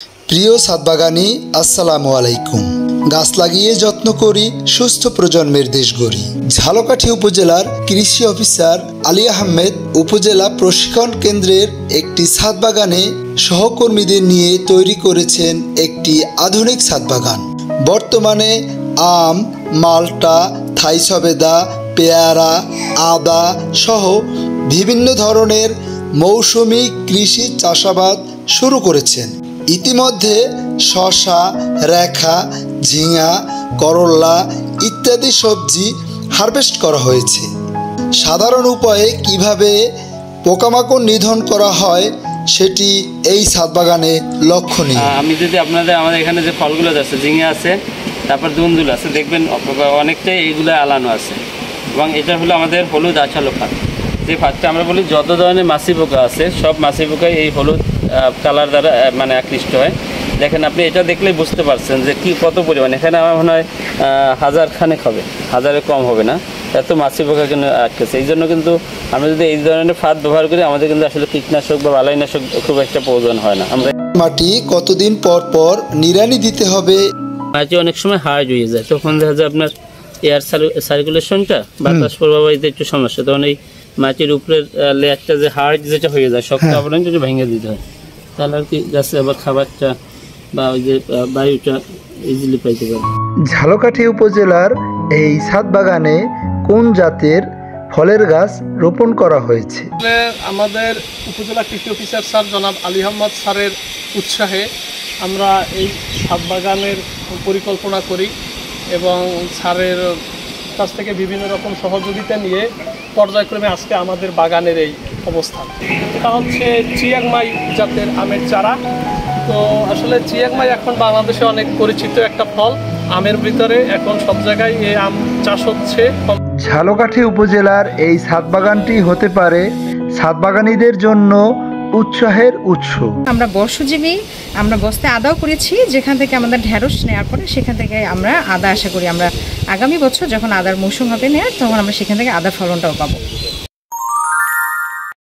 প্রিয় ছাদবাগানি আসসালামু আলাইকুম। গাছ লাগিয়ে যত্ন করি, সুস্থ প্রজন্মের দেশ গড়ি। ঝালকাঠি উপজেলার কৃষি অফিসার আলী আহমেদ উপজেলা প্রশিক্ষণ কেন্দ্রের একটি ছাদবাগানে সহকর্মীদের নিয়ে তৈরি করেছেন একটি আধুনিক ছাদবাগান। বর্তমানে আম, মাল্টা, থাই সবেদা, পেয়ারা, আদা সহ বিভিন্ন ধরনের মৌসুমি কৃষি চাষাবাদ শুরু করেছেন। ইতিমধ্যে শসা, রেখা, ঝিঙা, করল্লা ইত্যাদি সবজি হারভেস্ট করা হয়েছে। সাধারণ উপায়ে কিভাবে পোকামাকড় নিধন করা হয় সেটি এই ছাদবাগানে লক্ষণীয়। আমি যদি আমাদের এখানে যে ফলগুলো আছে, ঝিঙে আছে, তারপর দুন্দুল আছে, দেখবেন অনেকটাই এইগুলো আলানো আছে। এবং এটা হলো আমাদের হলুদ আছালো ফাঁদ। যে ফাঁদটা আমরা বলি যত ধরনের মাছি পোকা আছে সব মাছি পোকাই এই হলুদ কালার দ্বারা আকৃষ্ট হয়। দেখেন, আপনি এটা দেখলেই বুঝতে পারছেন যে কত পরিমাণ। এখানে আমার মনে হয় 1000 খানেক হবে, 1000-এর কম হবে না, এত মাছি পোকা কিন্তু আটকেছে। এই জন্য কিন্তু আমরা যদি এই ধরনের ফাঁদ ব্যবহার করি, আমাদের কিন্তু আসলে কীটনাশক বা বালাইনাশক খুব একটা প্রয়োজন হয় না। আমরা মাটি কতদিন পর পর নিড়ানি দিতে হবে? মাটি অনেক সময় হার্ড হয়ে যায়, তখন দেখা যায় আপনার এয়ার সার্কুলেশনটা, বাতাস প্রবাহিতে একটু সমস্যা। তখন এই মাটির উপরের লেয়ারটা যে হার্ড যেটা হয়ে যায়, শক্ত আবরণ একটু ভেঙে দিতে হয়, তাহলে আর কি গাছে আবার খাবারটা বা ওই যে বায়ুটা ইজিলি পাইতে পারে। ঝালকাঠি উপজেলার এই ছাদবাগানে কোন জাতের ফলের গাছ রোপণ করা হয়েছে? আমাদের উপজেলা কৃষি অফিসার স্যার জনাব আলী আহমদ স্যারের উৎসাহে আমরা এই ছাদবাগানের পরিকল্পনা করি এবং স্যারের কাছ থেকে বিভিন্ন রকম সহযোগিতা নিয়ে পর্যায়ক্রমে আজকে আমাদের বাগানের এই অবস্থান। এটা হচ্ছে চিয়াংমাই জাতের আমের চারা। তো আসলে চিয়াংমাই এখন বাংলাদেশে অনেক পরিচিত একটা ফল। আমের ভিতরে এখন সব জায়গায় এই আম চাষ হচ্ছে। ঝালকাঠি উপজেলার এই ছাদবাগানটি হতে পারে ছাদবাগানীদের জন্য উৎসাহের উৎস। আমরা বর্ষজীবী, আমরা বস্তায় আদাও করেছি, যেখান থেকে আমাদের ঢেঁড়স নেওয়ার পরে সেখান থেকে আমরা আদা আশা করি আমরা আগামী বছর যখন আদার মৌসুম হবে নেওয়ার, তখন আমরা সেখান থেকে আদার ফলনটাও পাবো।